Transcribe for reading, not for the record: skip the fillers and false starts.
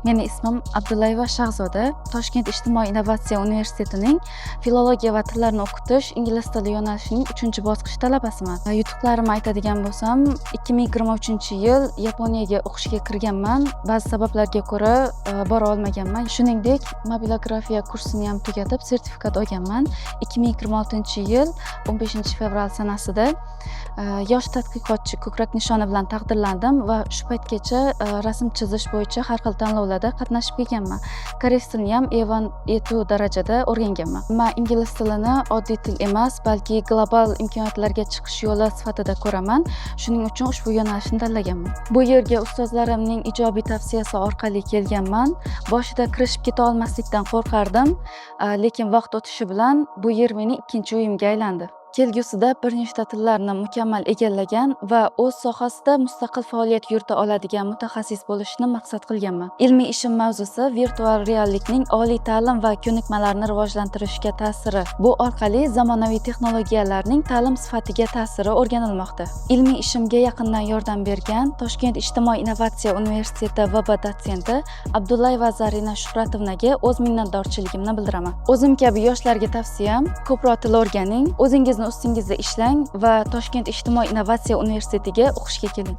Meni ismim Abdullayeva Shahzoda. Toshkent ijtimoiy innovatsiya universitetining filologiya va tillarni o'qitish ingliz tili yo'nalishining 3-bosqich talabasiman. Yutuqlarimni aytadigan bo'lsam, 2023-yil Yaponiyaga o'qishga kirganman. Ba'zi sabablarga ko'ra bora olmaganman. Shuningdek, mobilografiya kursini ham tugatib, sertifikat olganman. 2026-yil 15-fevral sanasida yosh tadqiqotchi ko'krak nishoni bilan taqdirlandim va shu paytgacha rasm chizish bo'yicha har xil tanlovlarda qatnashib kelganman. Koreys tilini ham A1, A2 darajada o'rganganman. Men ingliz tilini oddiy til emas, balki global imkoniyatlarga chiqish yo'li sifatida ko'raman. Shuning uchun ushbu yo'nalishni tanlaganman. Bu yerga ustozlarimning ijobiy tavsiyasi orqali kelganman. Boshida kirishib keta olmaslikdan qo'rqardim, lekin vaqt o'tishi bilan bu yer mening ikkinchi uyimga aylandi. Kelgusida bir nechta tillarni mukammal egallagan va o'z sohasida mustaqil faoliyat yurita oladigan mutaxassis bo'lishni maqsad qilganman. Ilmiy ishim mavzusi virtual reallikning oliy ta'lim va ko'nikmalarni rivojlantirishga ta'siri. Bu orqali zamonaviy texnologiyalarning ta'lim sifatiga ta'siri o'rganilmoqda. Ilmiy ishimga yaqindan yordam bergan Toshkent ijtimoiy innovatsiya universiteti VB dotsenti Abdullayeva Zarina Shuhratovnaga o'z minnatdorchiligimni bildiraman. O'zim kabi yoshlarga tavsiyam, ko'proq til o'rganing, o'zingizni ustingizda ishlang va Toshkent ijtimoiy innovatsiya universitetiga o'qishga keling.